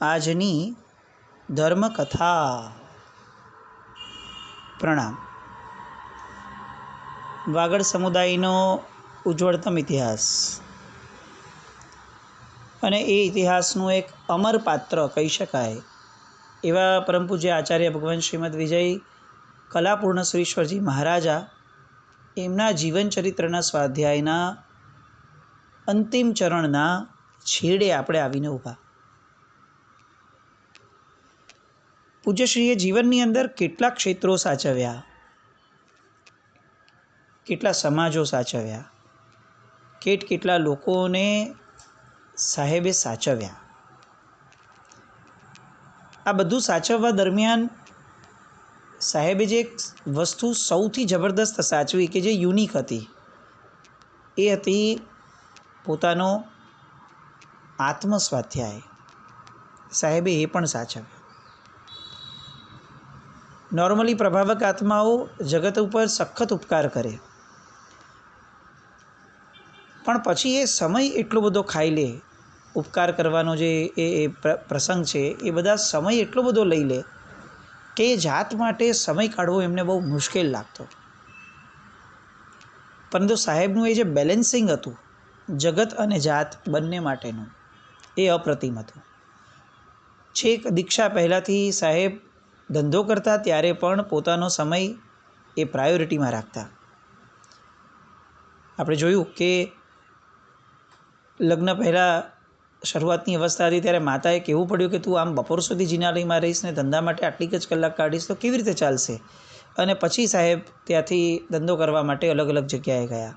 આજની ધર્મકથા. પ્રણામ. વાગડ સમુદાયનો ઉજ્જવળતમ ઇતિહાસ અને એ ઇતિહાસનું એક અમર પાત્ર કહી શકાય એવા પરમ પૂજ્ય આચાર્ય ભગવાન શ્રીમદ વિજય કલાપૂર્ણ સુરીશ્વરજી મહારાજા એમના જીવનચરિત્રના સ્વાધ્યાયના અંતિમ ચરણના છેડે આપણે આવીને ઊભા. પૂજ્યશ્રીએ જીવનની અંદર કેટલા ક્ષેત્રો સાચવ્યા, કેટલા સમાજો સાચવ્યા, કેટલા લોકોને સાહેબે સાચવ્યા. આ બધું સાચવવા દરમિયાન સાહેબે જે એક વસ્તુ સૌથી જબરદસ્ત સાચવી કે જે યુનિક હતી એ હતી પોતાનો આત્મસ્વાધ્યાય. સાહેબે એ પણ સાચવ્યો. નોર્મલી પ્રભાવક આત્માઓ જગત ઉપર સખત ઉપકાર કરે, પણ પછી એ સમય એટલો બધો ખાઈ લે. ઉપકાર કરવાનો જે એ પ્રસંગ છે એ બધા સમય એટલો બધો લઈ લે કે એ જાત માટે સમય કાઢવો એમને બહુ મુશ્કેલ લાગતો. પરંતુ સાહેબનું એ જે બેલેન્સિંગ હતું જગત અને જાત બંને માટેનું, એ અપ્રતિમ હતું. છેક દીક્ષા પહેલાંથી સાહેબ ધંધો કરતા ત્યારે પણ પોતાનો સમય એ પ્રાયોરિટીમાં રાખતા. આપણે જોયું કે લગ્ન પહેલાં શરૂઆતની અવસ્થા હતી ત્યારે માતાએ કહેવું પડ્યું કે તું આમ બપોર સુધી જિનાલયમાં રહીશ ને ધંધા માટે આટલી જ કલાક કાઢીશ તો કેવી રીતે ચાલશે. અને પછી સાહેબ ત્યાંથી ધંધો કરવા માટે અલગ અલગ જગ્યાએ ગયા.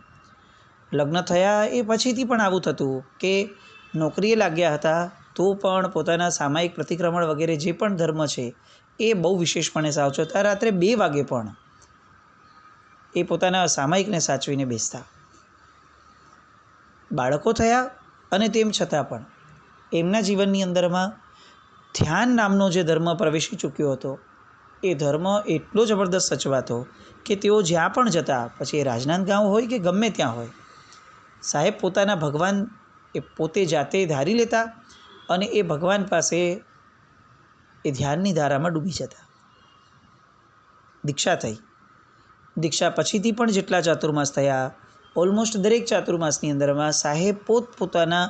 લગ્ન થયા એ પછીથી પણ આવું થતું કે નોકરીએ લાગ્યા હતા તો પણ પોતાના સામાયિક પ્રતિક્રમણ વગેરે જે પણ ધર્મ છે એ બહુ વિશેષપણે સાચવતા. રાત્રે 2 વાગે પણ એ પોતાના સામાયિકને સાચવીને બેસતા. બાળકો થયા અને તેમ છતાં પણ એમના જીવનની અંદરમાં ધ્યાન નામનો જે ધર્મ પ્રવેશી ચૂક્યો હતો એ ધર્મ એટલો જબરદસ્ત સચવાતો કે તેઓ જ્યાં પણ જતા, પછી એ રાજનાંદગાંવ હોય કે ગમે ત્યાં હોય, સાહેબ પોતાના ભગવાન એ પોતે જાતે ધારી લેતા અને એ ભગવાન પાસે એ ધ્યાનની ધારામાં ડૂબી જતા. દીક્ષા થઈ. દીક્ષા પછીથી પણ જેટલા ચાતુર્માસ થયા, ઓલમોસ્ટ દરેક ચાતુર્માસની અંદરમાં સાહેબ પોતપોતાના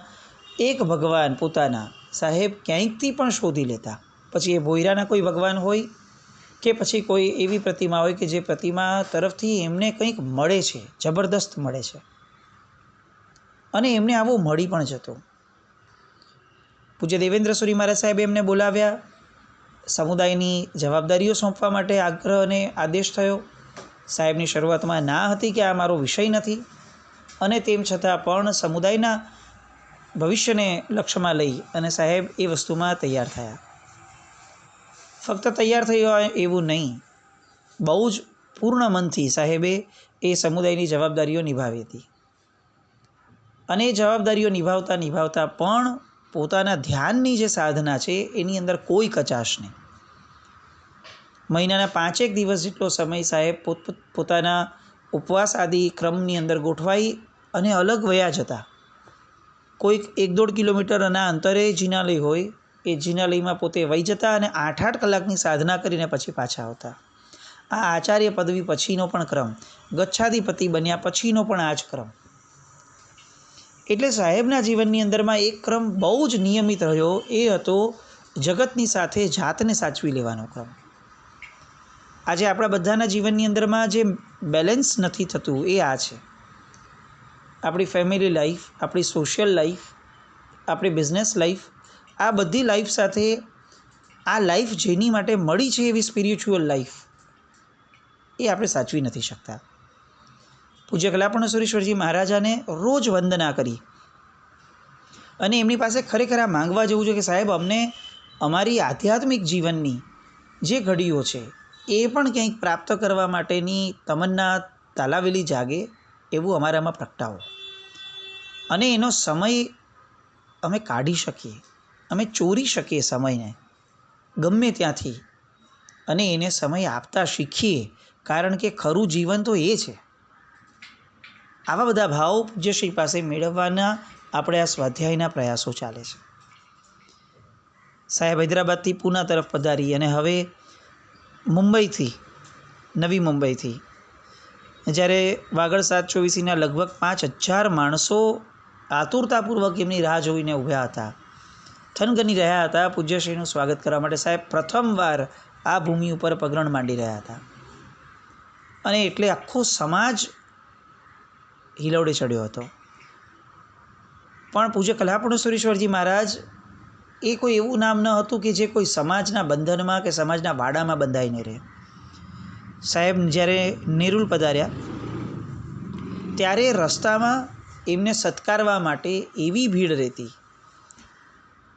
એક ભગવાન પોતાના સાહેબ ક્યાંયથી પણ શોધી લેતા. પછી એ ભોયરાના કોઈ ભગવાન હોય કે પછી કોઈ એવી પ્રતિમા હોય કે જે પ્રતિમા તરફથી એમને કંઈક મળે છે, જબરદસ્ત મળે છે, અને એમને આવો મળી પણ જતો. પૂજ્ય દેવેન્દ્ર સુરી મહારાજ સાહેબે એમને બોલાવ્યા. સમુદાયની જવાબદારીઓ સોંપવા માટે આગ્રહ અને આદેશ થયો. સાહેબની શરૂઆતમાં ના હતી કે આ મારો વિષય નથી, અને તેમ છતાં પણ સમુદાયના ભવિષ્યને લક્ષ્યમાં લઈ અને સાહેબ એ વસ્તુમાં તૈયાર થયા. ફક્ત તૈયાર થઈ હોય એવું નહીં, બહુ જ પૂર્ણ મનથી સાહેબે એ સમુદાયની જવાબદારીઓ નિભાવી હતી. અને એ જવાબદારીઓ નિભાવતા પણ પોતાના ધ્યાનની જે સાધના છે એની અંદર કોઈ કચાશ નહીં. મહિનાના 5 દિવસ જેટલો સમય સાહેબ પોતાના ઉપવાસ આદિ ક્રમની અંદર ગોઠવાઈ અને અલગ વયા જતા. કોઈક 1-1.5 કિલોમીટરના અંતરે જિનાલય હોય, એ જિનાલયમાં પોતે વહી જતા અને 8-8 કલાકની સાધના કરીને પછી પાછા આવતા. આ આચાર્ય પદવી પછીનો પણ ક્રમ, ગચ્છાધિપતિ બન્યા પછીનો પણ આ જ ક્રમ. એટલે સાહેબના જીવનની અંદરમાં એક ક્રમ બહુ જ નિયમિત રહ્યો, એ હતો જગતની સાથે જાતને સાચવી લેવાનો ક્રમ. આજે આપણા બધાના જીવનની અંદરમાં જે બેલેન્સ નથી થતું એ આ છે. આપણી ફેમિલી લાઈફ, આપણી સોશિયલ લાઈફ, આપણી બિઝનેસ લાઈફ, આ બધી લાઈફ સાથે આ લાઈફ જેની માટે મળી છે એવી સ્પિરિચ્યુઅલ લાઈફ એ આપણે સાચવી નથી શકતા. પૂજ્ય કલાપૂર્ણ સુરીશ્વરજી મહારાજાને રોજ વંદના કરી અને એમની પાસે ખરેખર આ માંગવા જેવું છે કે સાહેબ અમને અમારી આધ્યાત્મિક જીવનની જે ઘડીઓ છે એ પણ કંઈક પ્રાપ્ત કરવા માટેની તમન્ના તાલાવેલી જાગે એવું અમારામાં પ્રગટાવો, અને એનો સમય અમે કાઢી શકીએ, અમે ચોરી શકીએ સમયને ગમે ત્યાંથી, અને એને સમય આપતા શીખીએ, કારણ કે ખરું જીવન તો એ છે. આવા બધા ભાવ પૂજ્યશ્રી પાસે મેળવવાના આપણે આ સ્વાધ્યાયના પ્રયાસો ચાલે છે. સાહેબ હૈદરાબાદથી પૂના તરફ પધારી અને હવે મુંબઈથી, નવી મુંબઈથી જ્યારે વાગડ 724ના લગભગ 5,000 માણસો આતુરતાપૂર્વક એમની રાહ જોઈને ઊભા હતા, થનગની રહ્યા હતા પૂજ્યશ્રીનું સ્વાગત કરવા માટે. સાહેબ પ્રથમવાર આ ભૂમિ ઉપર પગરણ માંડી રહ્યા હતા અને એટલે આખો સમાજ હિલોડે ચડ્યો હતો. પણ પૂજ્ય કલાપુણેશ્વરીશ્વરજી મહારાજ એ કોઈ એવું નામ ન હતું કે જે કોઈ સમાજના બંધનમાં કે સમાજના વાડામાં બંધાઈને રહે. સાહેબ જ્યારે નેરુલ પધાર્યા ત્યારે રસ્તામાં એમને સત્કારવા માટે એવી ભીડ રહેતી.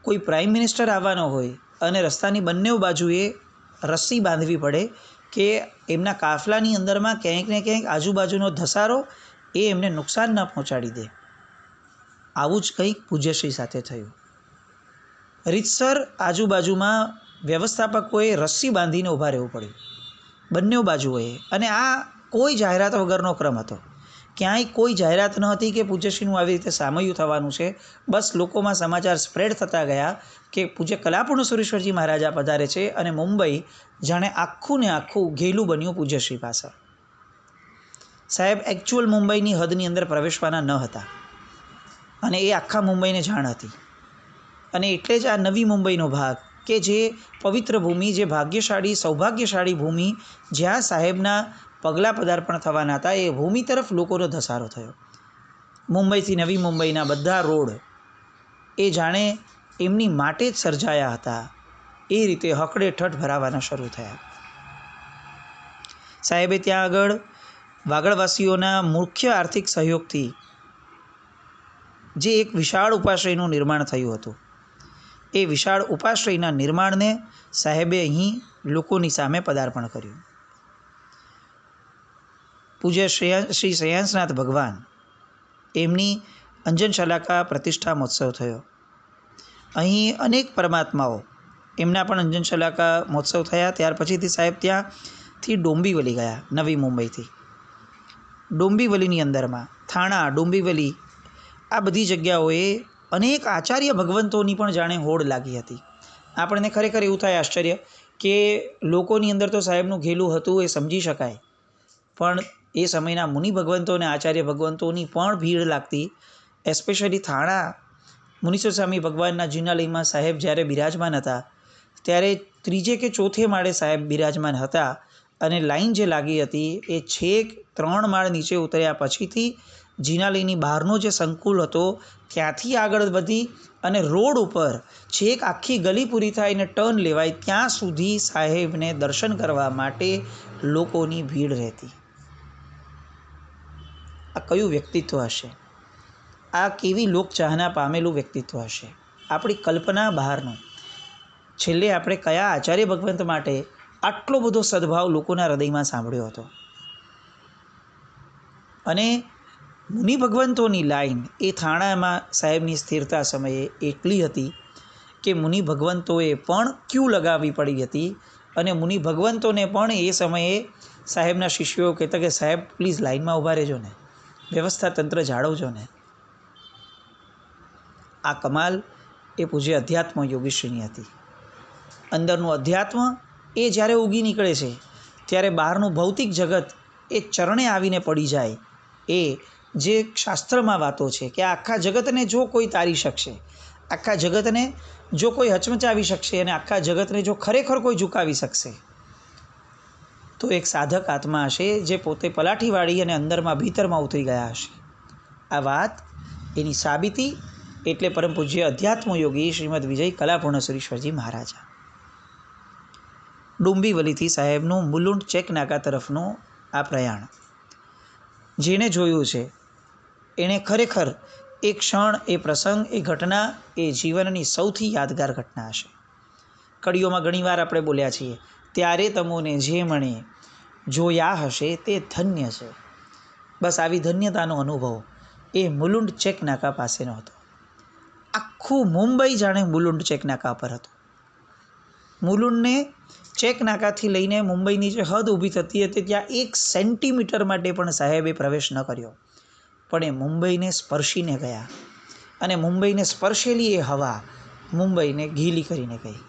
કોઈ પ્રાઇમ મિનિસ્ટર આવવાનો હોય અને રસ્તાની બંને બાજુએ રસ્સી બાંધવી પડે કે એમના કાફલાની અંદરમાં ક્યાંક ને ક્યાંક આજુબાજુનો ધસારો એ એમને નુકસાન ન પહોંચાડી દે. આવું જ કંઈક પૂજ્યશ્રી સાથે થયું. રીતસર આજુબાજુમાં વ્યવસ્થાપકોએ રસ્સી બાંધીને ઊભા રહેવું પડ્યું બંને બાજુએ. અને આ કોઈ જાહેરાત વગરનો ક્રમ હતો. ક્યાંય કોઈ જાહેરાત ન હતી કે પૂજ્યશ્રીનું આવી રીતે સામયું થવાનું છે. બસ લોકોમાં સમાચાર સ્પ્રેડ થતા ગયા કે પૂજ્ય કલાપુણેશ્વરીશ્વરજી મહારાજા પધારે છે અને મુંબઈ જાણે આખું ને આખું ઘેલું બન્યું પૂજ્યશ્રી પાસે. સાહેબ એકચ્યુઅલ મુંબઈની હદની અંદર પ્રવેશવાના ન હતા અને એ આખા મુંબઈને જાણ હતી. અને એટલે જ આ નવી મુંબઈનો ભાગ કે જે પવિત્ર ભૂમિ, જે ભાગ્યશાળી સૌભાગ્યશાળી ભૂમિ જ્યાં સાહેબના પગલાં પદાર્પણ થવાના હતા, એ ભૂમિ તરફ લોકોનો ધસારો થયો. મુંબઈથી નવી મુંબઈના બધા રોડ એ જાણે એમની માટે જ સર્જાયા હતા એ રીતે હકડે ઠઠ ભરાવાના શરૂ થયા. સાહેબે ત્યાં આગળ વાગડવાસીઓના મુખ્ય આર્થિક સહયોગથી જે એક વિશાળ ઉપાશ્રયનું નિર્માણ થયું હતું, એ વિશાળ ઉપાશ્રયના નિર્માણને સાહેબે અહીં લોકોની સામે પદાર્પણ કર્યું. પૂજ્ય શ્રી શ્રેયાંસનાથ ભગવાન એમની અંજન શલાકા પ્રતિષ્ઠા મહોત્સવ થયો. અહીં અનેક પરમાત્માઓ એમના પણ અંજન શલાકા મહોત્સવ થયા. ત્યાર પછીથી સાહેબ ત્યાંથી ડોંબીવલી ગયા. નવી મુંબઈથી ડોંબીવલીની અંદરમાં થાણા, ડોંબીવલી આ બધી જગ્યાઓએ અનેક આચાર્ય ભગવંતોની પણ જાણે હોડ લાગી હતી. આપણને ખરેખર એવું થાય આશ્ચર્ય કે લોકોની અંદર તો સાહેબનું ઘેલું હતું એ સમજી શકાય, પણ એ સમયના મુનિ ભગવંતો અને આચાર્ય ભગવંતોની પણ ભીડ લાગતી. એસ્પેશિયલી થાણા મુનીશ્વર સ્વામી ભગવાનના જિનાલયમાં સાહેબ જ્યારે બિરાજમાન હતા ત્યારે ત્રીજે કે ચોથે માળે સાહેબ બિરાજમાન હતા અને લાઈન જે લાગી હતી એ છેક 3 માળ નીચે ઉતર્યા પછીથી જિનાલયની બહારનો જે સંકુલ હતો ત્યાંથી આગળ વધી અને રોડ ઉપર છેક આખી ગલી પૂરી થાય અને ટર્ન લેવાય ત્યાં સુધી સાહેબને દર્શન કરવા માટે લોકોની ભીડ રહેતી. આ કયું વ્યક્તિત્વ હશે? આ કેવી લોકચાહના પામેલું વ્યક્તિત્વ હશે? આપણી કલ્પના બહારનું. છેલ્લે આપણે કયા આચાર્ય ભગવંત માટે આટલો બધો સદભાવ લોકોના હૃદયમાં સાંભળ્યો હતો? અને મુનિ ભગવંતોની લાઈન એ થાણામાં સાહેબની સ્થિરતા સમયે એટલી હતી કે મુનિ ભગવંતોએ પણ ક્યુ લગાવવી પડી હતી અને મુનિ ભગવંતોને પણ એ સમયે સાહેબના શિષ્યો કહેતા કે સાહેબ પ્લીઝ લાઈનમાં ઊભા રહેજો ને, વ્યવસ્થા તંત્ર જાળવજો ને. આ કમાલ એ પૂજ્ય અધ્યાત્મ યોગીશ્રીની હતી. અંદરનું અધ્યાત્મ એ જ્યારે ઉગી નીકળે છે ત્યારે બહારનું ભૌતિક જગત એ ચરણે આવીને પડી જાય. એ જે શાસ્ત્રમાં વાતો છે કે આખા જગતને જો કોઈ તારી શકશે, આખા જગતને જો કોઈ હચમચાવી શકશે અને આખા જગતને જો ખરેખર કોઈ ઝુકાવી શકશે તો એક સાધક આત્મા હશે જે પોતે પલાઠી વાળી અને અંદરમાં ભીતરમાં ઉતરી ગયા હશે. આ વાત એની સાબિતી એટલે પરમ પૂજ્ય અધ્યાત્મ યોગી શ્રીમદ વિજય કલાપૂર્ણેશ્વરીશ્વરજી મહારાજા. ડોંબીવલીથી સાહેબનું મુલુંડ ચેક નાકા તરફનું આ પ્રયાણ જેણે જોયું છે એણે ખરેખર એ ક્ષણ, એ પ્રસંગ, એ ઘટના એ જીવનની સૌથી યાદગાર ઘટના હશે. કડીઓમાં ઘણીવાર આપણે બોલ્યા છીએ, ત્યારે તમોને જે મણે જોયા હશે તે ધન્ય છે. બસ આવી ધન્યતાનો અનુભવ એ મુલુંડ ચેક નાકા પાસેનો હતો. આખું મુંબઈ જાણે મુલુંડ ચેક નાકા પર હતું. મુલુંડને ચેક નાકાથી લઈને મુંબઈની જે હદ ઊભી થતી હતી ત્યાં 1 સેન્ટીમીટર માટે પણ સાહેબે પ્રવેશ ન કર્યો, પણ એ મુંબઈને સ્પર્શીને ગયા અને મુંબઈને સ્પર્શેલી એ હવા મુંબઈને ઘીલી કરીને ગઈ.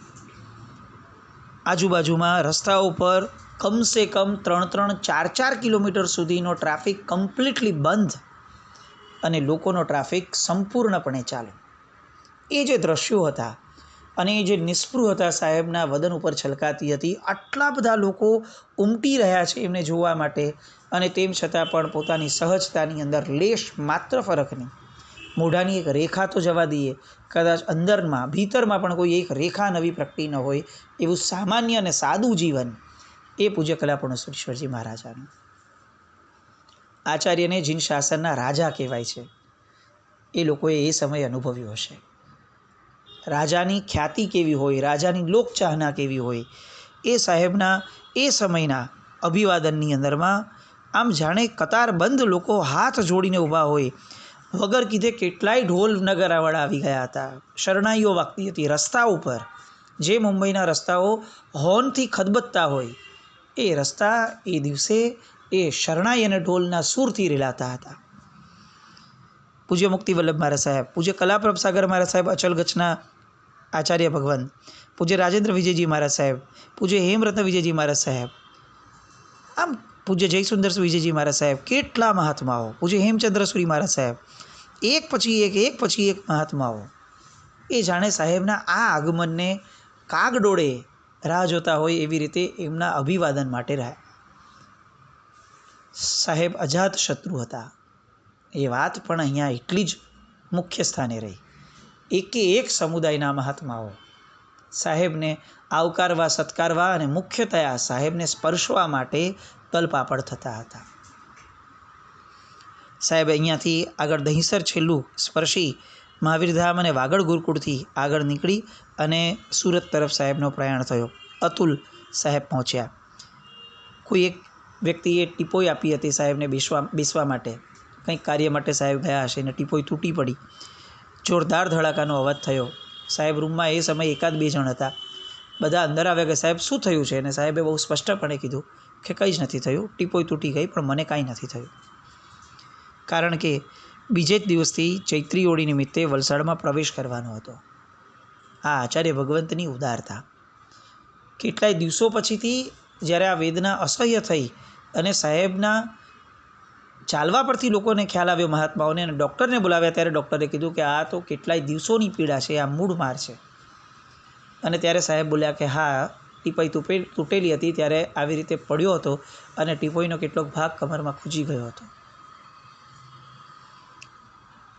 આજુબાજુમાં રસ્તાઓ પર કમસે કમ 3-4 કિલોમીટર સુધીનો ટ્રાફિક કમ્પ્લીટલી બંધ અને લોકોનો ટ્રાફિક સંપૂર્ણપણે ચાલુ. એ જે દ્રશ્યો હતા અને એ જે નિસ્પૃહતા સાહેબના વદન ઉપર છલકાતી હતી, આટલા બધા લોકો ઉમટી રહ્યા છે એમને જોવા માટે, અને તેમ છતાં પણ પોતાની સહજતાની અંદર લેશ માત્ર ફરક નહીં. મોઢાની એક રેખા તો જવા દઈએ, કદાચ ભીતરમાં પણ કોઈ એક રેખા નવી પ્રગટી ન હોય એવું સામાન્ય અને સાદું જીવન એ પૂજ્ય કલાપૂર્ણ સુરેશ્વરજી મહારાજાનું. આચાર્યને જીન શાસનના રાજા કહેવાય છે. એ લોકોએ એ સમય અનુભવ્યો હશે. રાજાની ખ્યાતિ કેવી હોય, રાજાની લોકચાહના કેવી હોય, એ સાહેબના એ સમયના અભિવાદનની અંદરમાં આમ જાણે કતારબંધ લોકો હાથ જોડીને ઊભા હોય. વગર કીધે કેટલાય ઢોલ નગારાવાળા આવી ગયા હતા. શરણાઈઓ વાગતી હતી રસ્તા ઉપર. જે મુંબઈના રસ્તાઓ હોર્નથી ખદબદતા હોય, એ રસ્તા એ દિવસે એ શરણાઈ અને ઢોલના સૂરથી રેલાતા હતા. પૂજ્ય મુક્તિ વલ્લભ મહારાજ સાહેબ, પૂજ્ય કલાપ્રભ સાગર મહારાજ સાહેબ અચલગચ્છના આચાર્ય ભગવાન, પૂજ્ય રાજેન્દ્ર વિજયજી મહારાજ સાહેબ, પૂજ્ય હેમરત્ન વિજયજી મહારાજ સાહેબ, આમ પૂજ્ય જયસુંદર વિજયજી મહારાજ સાહેબ, કેટલા મહાત્માઓ, પૂજ્ય હેમચંદ્રસુરી મહારાજ સાહેબ, એક પછી એક મહાત્માઓ એ જાણે સાહેબના આ આગમનને કાગડોળે રાહ જોતા હોય એવી રીતે એમના અભિવાદન માટે રહ્યા. સાહેબ અજાત શત્રુ હતા. એ વાત પણ અહીંયા એટલી જ મુખ્ય સ્થાને રહી. એકે એક સમુદાયના મહાત્માઓ સાહેબને આવકારવા, સત્કારવા અને મુખ્યતયા સાહેબને સ્પર્શવા માટે તલપાપડ થતા હતા. સાહેબ અહીંયાથી આગળ દહીંસર છેલ્લું સ્પર્શી મહાવીરધામ અને વાગડ ગુરુકુળથી આગળ નીકળી અને સુરત તરફ સાહેબનો પ્રયાણ થયો. અતુલ સાહેબ પહોંચ્યા. કોઈ એક વ્યક્તિએ ટીપોઈ આપી હતી સાહેબને બેસવા માટે. કંઈક કાર્ય માટે સાહેબ ગયા હશે અને ટીપોઈ તૂટી પડી. જોરદાર ધડાકાનો અવાજ થયો. સાહેબ રૂમમાં એ સમયે 1-2 જણ હતા. બધા અંદર આવ્યા કે સાહેબ શું થયું છે? અને સાહેબે બહુ સ્પષ્ટપણે કીધું કે કંઈ જ નથી થયું, ટીપોઈ તૂટી ગઈ, પણ મને કાંઈ નથી થયું. કારણ કે બીજે જ દિવસથી ચૈત્રી હોળી નિમિત્તે વલસાડમાં પ્રવેશ કરવાનો હતો. આ આચાર્ય ભગવંતની ઉદારતા. કેટલાય દિવસો પછીથી જ્યારે આ વેદના અસહ્ય થઈ અને સાહેબના ચાલવા પરથી લોકોને ખ્યાલ આવ્યો, મહાત્માઓને, અને ડૉક્ટરને બોલાવ્યા, ત્યારે ડૉક્ટરે કીધું કે આ તો કેટલાય દિવસોની પીડા છે, આ મૂળ માર છે. અને ત્યારે સાહેબ બોલ્યા કે હા, ટીપોઈ તૂટેલી હતી ત્યારે આવી રીતે પડ્યો હતો અને ટીપોઈનો કેટલોક ભાગ કમરમાં ખૂજી ગયો હતો.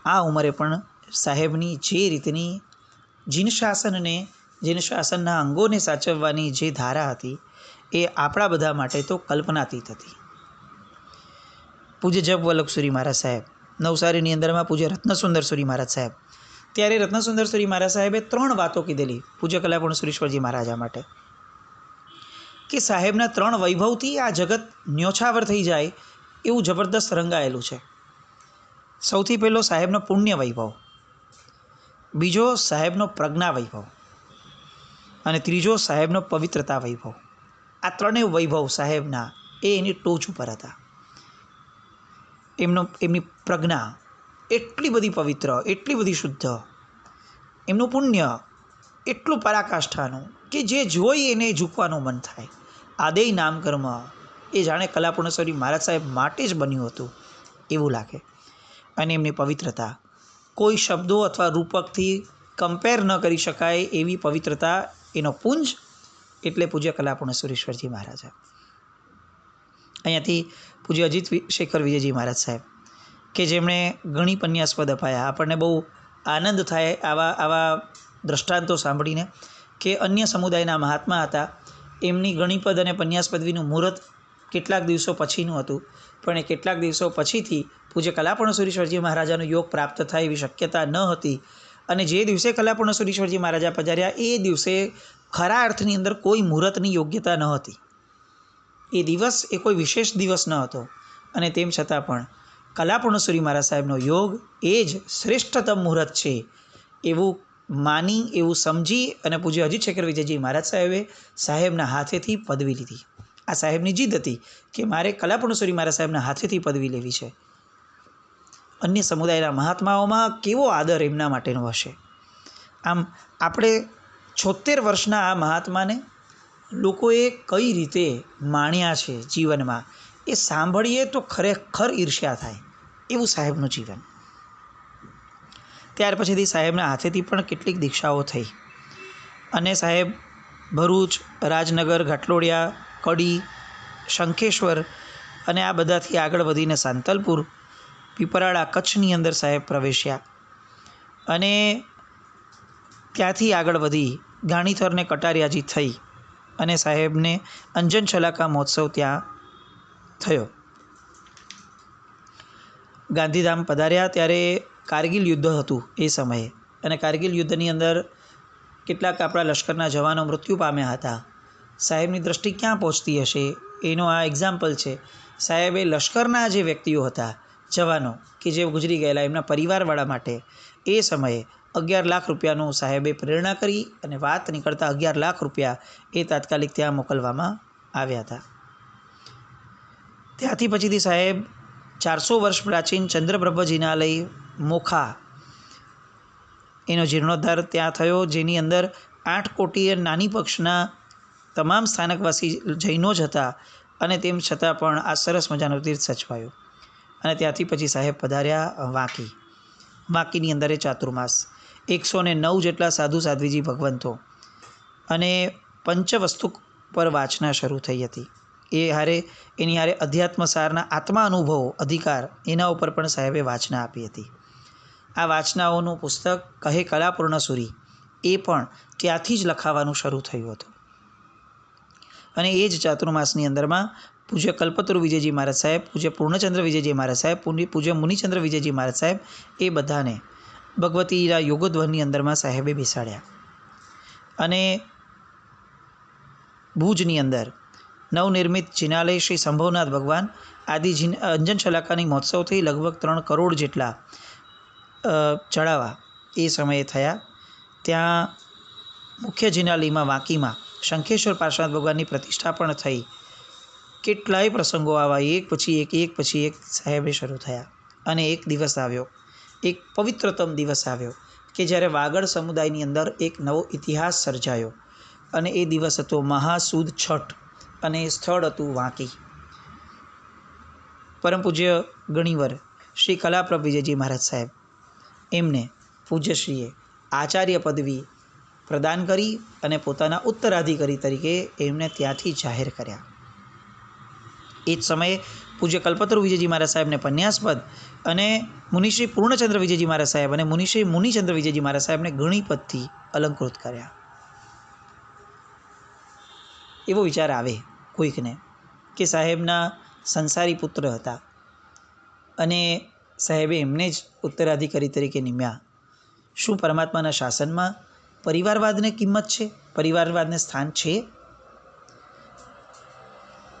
આ ઉંમરે પણ સાહેબની જે રીતની જીન શાસનના અંગોને સાચવવાની જે ધારા હતી એ આપણા બધા માટે તો કલ્પનાતીત હતી. પૂજ્ય જપ વલ્લભસુરી મહારાજ સાહેબ, નવસારીની અંદરમાં પૂજ્ય રત્નસુંદરસુરી મહારાજ સાહેબ. ત્યારે રત્નસુંદરસુરી મહારાજ સાહેબે 3 વાતો કીધેલી પૂજ્ય કલાપૂર્ણ સુરેશ્વરજી મહારાજા માટે કે સાહેબના 3 વૈભવથી આ જગત ન્યોછાવર થઈ જાય એવું જબરદસ્ત રંગાયેલું છે. સૌથી પહેલો સાહેબનો પુણ્ય વૈભવ, બીજો સાહેબનો પ્રજ્ઞા વૈભવ અને ત્રીજો સાહેબનો પવિત્રતા વૈભવ. આ 3 વૈભવ સાહેબના એની ટોચ ઉપર હતા. એમની પ્રજ્ઞા એટલી બધી પવિત્ર, એટલી બધી શુદ્ધ, એમનું પુણ્ય એટલું પરાકાષ્ઠાનું કે જે જોઈ એને ઝૂકવાનું મન થાય. આદેય નામ કર્મ એ જાણે કલાપૂર્ણેશ્વરી મહારાજ સાહેબ માટે જ બન્યું હતું એવું લાગે. અને એમની પવિત્રતા કોઈ શબ્દો અથવા રૂપકથી કમ્પેર ન કરી શકાય એવી પવિત્રતા, એનો પુંજ એટલે પૂજ્ય કલાપૂર્ણ સુરેશ્વરજી મહારાજા. અહીંયાથી પૂજ્ય અજીત શેખર વિજયજી મહારાજ સાહેબ કે જેમણે ઘણી પન્યાસપદ અપાયા. આપણને બહુ આનંદ થાય આવા દ્રષ્ટાંતો સાંભળીને કે અન્ય સમુદાયના મહાત્મા હતા, એમની ગણીપદ અને પન્યાસપદવીનું મુહૂર્ત કેટલાક દિવસો પછીનું હતું, પણ એ કેટલાક દિવસો પછીથી પૂજ્ય કલાપૂર્ણ સુરેશ્વરજી મહારાજાનો યોગ પ્રાપ્ત થાય એવી શક્યતા ન હતી. અને જે દિવસે કલાપૂર્ણ સુરેશ્વરજી મહારાજા પધાર્યા એ દિવસે ખરા અર્થની અંદર કોઈ મુહૂર્તની યોગ્યતા ન હતી. એ દિવસ એ કોઈ વિશેષ દિવસ ન હતો, અને તેમ છતાં પણ કલાપૂર્ણેશ્વરી મહારાજ સાહેબનો યોગ એ જ શ્રેષ્ઠતમ મુહૂર્ત છે એવું માની, એવું સમજી અને પૂજ્ય અજીત શેખર વિજયજી મહારાજ સાહેબે સાહેબના હાથેથી પદવી લીધી. આ સાહેબની જીદ હતી કે મારે કલાપૂર્ણેશ્વરી મહારાજ સાહેબના હાથેથી પદવી લેવી છે. અન્ય સમુદાયના મહાત્માઓમાં કેવો આદર એમના માટેનો હશે. આમ આપણે 76 વર્ષના આ મહાત્માને લોકોએ કઈ રીતે માણ્યા છે જીવનમાં, એ સાંભળીએ તો ખરેખર ઈર્ષ્યા થાય એવું સાહેબનું જીવન. ત્યાર પછીથી સાહેબના હાથેથી પણ કેટલીક દીક્ષાઓ થઈ અને સાહેબ ભરૂચ, રાજનગર, ઘાટલોડિયા, કડી, શંખેશ્વર અને આ બધાથી આગળ વધીને સાંતલપુર, પીપરાળા, કચ્છની અંદર સાહેબ પ્રવેશ્યા અને ત્યાંથી આગળ વધી ગાણીથર ને કટારિયાજી થઈ અને સાહેબને અંજન છલાકા મહોત્સવ ત્યાં થયો. ગાંધીધામ પધાર્યા ત્યારે કારગિલ યુદ્ધ હતું એ સમયે, અને કારગિલ યુદ્ધની અંદર કેટલાક આપણા લશ્કરના જવાનો મૃત્યુ પામ્યા હતા. સાહેબની દૃષ્ટિ ક્યાં પહોંચતી હશે એનો આ એક્ઝામ્પલ છે. સાહેબે લશ્કરના જે વ્યક્તિઓ હતા, જવાનો કે જે ગુજરી ગયેલા, એમના પરિવારવાળા માટે એ સમયે 11 લાખ રૂપિયાનું સાહેબે પ્રેરણા કરી અને વાત નીકળતા 11 લાખ રૂપિયા એ તાત્કાલિક ત્યાં મોકલવામાં આવ્યા હતા. ત્યાંથી પછીથી સાહેબ 400 વર્ષ પ્રાચીન ચંદ્રપ્રભ જિનાલય મોખા એનો જીર્ણોદ્ધાર ત્યાં થયો, જેની અંદર 8 કોટી નાની પક્ષના તમામ સ્થાનકવાસી જૈનો જ હતા અને તેમ છતાં પણ આ સરસ મજાનું તીર્થ સચવાયું. અને ત્યાંથી પછી સાહેબ પધાર્યા વાંકી. વાંકીની અંદર એ ચાતુર્માસ, 109 જેટલા સાધુ સાધ્વીજી ભગવંતો અને પંચવસ્તુ પર વાંચના શરૂ થઈ હતી. એની હારે અધ્યાત્મસારના આત્મા અનુભવો અધિકાર એના ઉપર પણ સાહેબે વાંચના આપી હતી. આ વાંચનાઓનું પુસ્તક કહે કલાપૂર્ણસુરી એ પણ ત્યાંથી જ લખાવાનું શરૂ થયું હતું. અને એ જ ચાતુર્માસની અંદરમાં પૂજ્ય કલ્પતરુ વિજયજી મહારાજ સાહેબ, પૂજ્ય પૂર્ણચંદ્ર વિજયજી મહારાજ સાહેબ, પૂજ્ય મુનિચંદ્ર વિજયજી મહારાજ સાહેબ, એ બધાને ભગવતીના યોગોદ્વનની અંદરમાં સાહેબે બેસાડ્યા. અને ભુજની અંદર નવનિર્મિત જિનાલય શ્રી સંભવનાથ ભગવાન આદિ અંજન છલાકાની મહોત્સવથી લગભગ 3 કરોડ જેટલા ચડાવા એ સમયે થયા. ત્યાં મુખ્ય જિનાલયમાં વાંકીમાં શંખેશ્વર પાર્શ્વનાથ ભગવાનની પ્રતિષ્ઠા પણ થઈ. કેટલાય પ્રસંગો આવા એક પછી એક સાહેબે શરૂ થયા. અને એક દિવસ આવ્યો, એક પવિત્રતમ દિવસ આવ્યો કે જ્યારે વાગડ સમુદાયની અંદર એક નવો ઇતિહાસ સર્જાયો. અને એ દિવસ હતો મહાસુદ છઠ અને એ સ્થળ હતું વાંકી. પરમ પૂજ્ય ગણીવર શ્રી કલાપ્રભ વિજયજી મહારાજ સાહેબ, એમને પૂજ્યશ્રીએ આચાર્ય પદવી પ્રદાન કરી અને પોતાના ઉત્તરાધિકારી તરીકે એમને ત્યાંથી જાહેર કર્યા. એ જ સમયે પૂજ્ય કલ્પતરુ વિજયજી મહારાજ સાહેબને પન્યાસપદ અને મુનિશ્રી પૂર્ણચંદ્ર વિજયજી મહારાજ સાહેબ અને મુનિશ્રી મુનિચંદ્ર વિજયજી મહારાજ સાહેબને ગણીપદથી અલંકૃત કર્યા. એવો વિચાર આવે કોઈકને કે સાહેબના સંસારી પુત્ર હતા અને સાહેબે એમને જ ઉત્તરાધિકારી તરીકે નિમ્યા. શું પરમાત્માના શાસનમાં પરિવારવાદને કિંમત છે? પરિવારવાદને સ્થાન છે?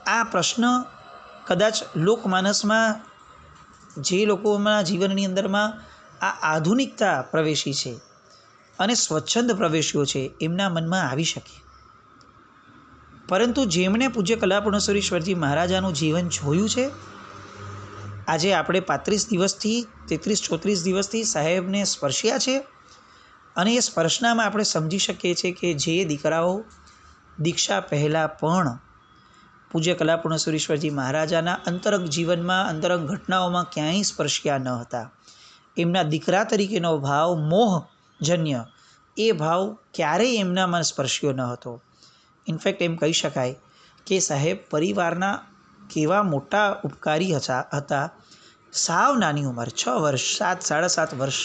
આ પ્રશ્ન કદાચ લોકમાનસમાં જે લોકોના જીવનની અંદરમાં આ આધુનિકતા પ્રવેશી છે અને સ્વચ્છંદ પ્રવેશ્યો છે એમના મનમાં આવી શકે. પરંતુ જેમણે પૂજ્ય કલાપૂર્ણેશ્વરીશ્વરજી મહારાજાનું જીવન જોયું છે, આજે આપણે 35 દિવસથી 33-34 દિવસથી સાહેબને સ્પર્શ્યા છે અને એ સ્પર્શનામાં આપણે સમજી શકીએ છીએ કે જે દીકરાઓ દીક્ષા પહેલાં પણ પૂજ્ય કલાપૂર્ણેશ્વરીશ્વરજી મહારાજાના અંતરંગ જીવનમાં, અંતરંગ ઘટનાઓમાં ક્યાંય સ્પર્શ્યા ન હતા, એમના દીકરા તરીકેનો ભાવ મોહજન્ય એ ભાવ ક્યારેય એમનામાં સ્પર્શ્યો ન હતો. ઇનફેક્ટ એમ કહી શકાય કે સાહેબ પરિવારના કેવા મોટા ઉપકારી હતા. સાવ નાની ઉંમર 6 વર્ષ, 7-7.5 વર્ષ,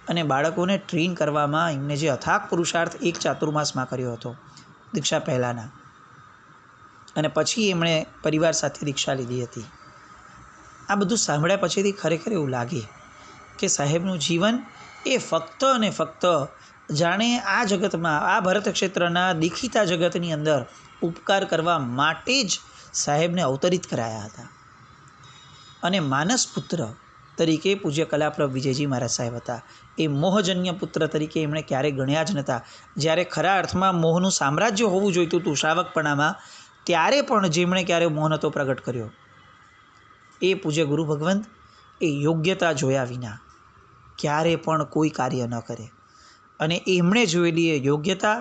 અને બાળકોને ટ્રેન કરવામાં એમને જે અથાગ પુરુષાર્થ એક ચાતુર્માસમાં કર્યો હતો દીક્ષા પહેલાંના, અને પછી એમણે પરિવાર સાથે દીક્ષા લીધી હતી. આ બધું સાંભળ્યા પછીથી ખરેખર એવું લાગે કે સાહેબનું જીવન એ ફક્ત અને ફક્ત જાણે આ જગતમાં, આ ભરત ક્ષેત્રના દેખીતા જગતની અંદર ઉપકાર કરવા માટે જ સાહેબને અવતરિત કરાયા હતા. અને માનસ પુત્ર તરીકે પૂજ્ય કલાપ્રભ વિજયજી મહારાજ સાહેબ હતા. એ મોહજન્ય પુત્ર તરીકે એમણે ક્યારેય ગણ્યા જ નહોતા. જ્યારે ખરા અર્થમાં મોહનું સામ્રાજ્ય હોવું જોઈતું હતું શ્રાવકપણામાં, ત્યારે પણ જેમણે ક્યારે મોહ નહોતો પ્રગટ કર્યો. એ પૂજ્ય ગુરુ ભગવંત એ યોગ્યતા જોયા વિના ક્યારે પણ કોઈ કાર્ય ન કરે. અને એમણે જોયેલી એ યોગ્યતા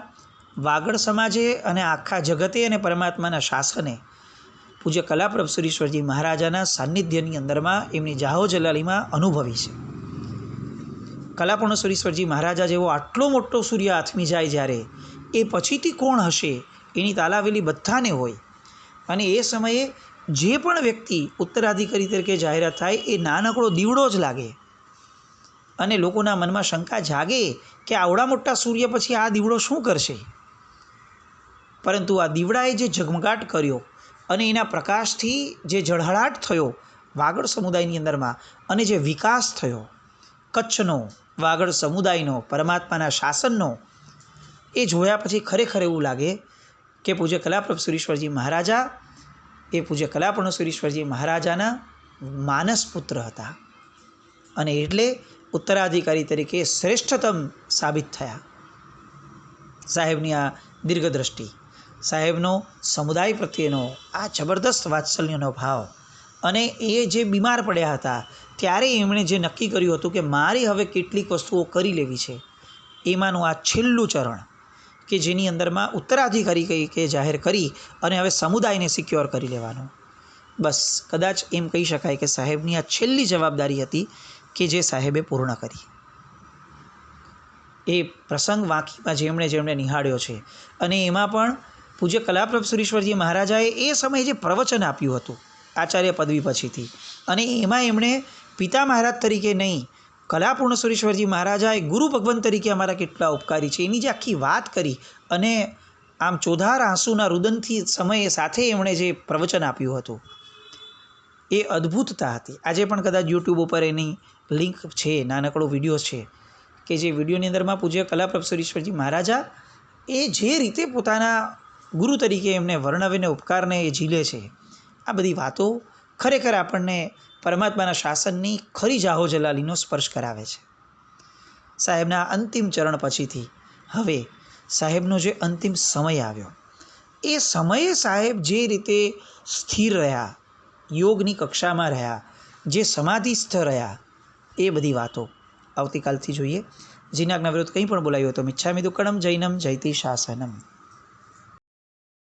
વાગડ સમાજે અને આખા જગતે અને પરમાત્માના શાસને પૂજ્ય કલાપ્રભ સુરીશ્વરજી મહારાજાના સાનિધ્યની અંદરમાં એમની જાહો જલાલીમાં અનુભવી છે. કલાપૂર્ણ સુરીશ્વરજી મહારાજા જેવો આટલો મોટો સૂર્ય આથમી જાય જ્યારે, એ પછીથી કોણ હશે એની તાલાવેલી બધાને હોય. અને એ સમયે જે પણ વ્યક્તિ ઉત્તરાધિકારી તરીકે જાહેરાત થાય એ નાનકડો દીવડો જ લાગે અને લોકોના મનમાં શંકા જાગે કે આવડા મોટા સૂર્ય પછી આ દીવડો શું કરશે. પરંતુ આ દીવડાએ જે ઝગમગાટ કર્યો અને એના પ્રકાશથી જે ઝળહળાટ થયો વાગડ સમુદાયની અંદરમાં અને જે વિકાસ થયો કચ્છનો, વાગડ સમુદાયનો, પરમાત્માના શાસનનો, એ જોયા પછી ખરેખર એવું લાગે કે પૂજ્ય કલાપ્રભ સુરીશ્વરજી મહારાજા એ પૂજ્ય કલાપૂર્ણ સુરીશ્વરજી મહારાજાના માનસ પુત્ર હતા અને એટલે ઉત્તરાધિકારી તરીકે શ્રેષ્ઠતમ સાબિત થયા. સાહેબની આ દીર્ઘદ્રષ્ટિ, સાહેબનો સમુદાય પ્રત્યેનો આ જબરદસ્ત વાત્સલ્યનો ભાવ અને એ જે બીમાર પડ્યા હતા ત્યારે એમણે જે નક્કી કર્યું હતું કે મારે હવે કેટલીક વસ્તુઓ કરી લેવી છે, એમાંનું આ છેલ્લું ચરણ કે જેની અંદરમાં ઉત્તરાધિકારી કે જાહેર કરી અને હવે સમુદાયને સિક્યોર કરી લેવાનું. બસ કદાચ એમ કહી શકાય કે સાહેબની આ છેલ્લી જવાબદારી હતી કે જે સાહેબે પૂર્ણ કરી. એ પ્રસંગ વાંકીમાં જેમણે નિહાળ્યો છે અને એમાં પણ પૂજ્ય કલાપ્રભ સુરીશ્વરજી મહારાજાએ એ સમયે જે પ્રવચન આપ્યું હતું આચાર્ય પદવી પછીથી, અને એમાં એમણે પિતા મહારાજ તરીકે નહીં, કલાપૂર્ણ સુરીશ્વરજી મહારાજાએ ગુરુ ભગવાન તરીકે અમારા કેટલા ઉપકારી છે એની જે આખી વાત કરી અને આમ ચોધાર આંસુના રુદનથી સમયે સાથે એમણે જે પ્રવચન આપ્યું હતું એ અદ્ભુતતા હતી. આજે પણ કદાચ યુટ્યુબ ઉપર એની લિંક છે, નાનકડો વિડીયો છે કે જે વિડીયોની અંદરમાં પૂજ્ય કલાપ્રભ સુરીશ્વરજી મહારાજા એ જે રીતે પોતાના ગુરુ તરીકે એમને વર્ણવીને ઉપકારને એ ઝીલે છે, આ બધી વાતો ખરેખર આપણને પરમાત્માના શાસનની ખરી જાહો જલાલીનો સ્પર્શ કરાવે છે. સાહેબના અંતિમ ચરણ પછીથી હવે સાહેબનો જે અંતિમ સમય આવ્યો, એ સમયે સાહેબ જે રીતે સ્થિર રહ્યા, યોગની કક્ષામાં રહ્યા, જે સમાધિસ્થ રહ્યા, એ બધી વાતો આવતીકાલથી જોઈએ. જીનાજ્ઞા વિરુદ્ધ કંઈ પણ બોલાયું હોય તો મિચ્છામિ દુક્કડમ જૈનમ જયતિ શાસનમ.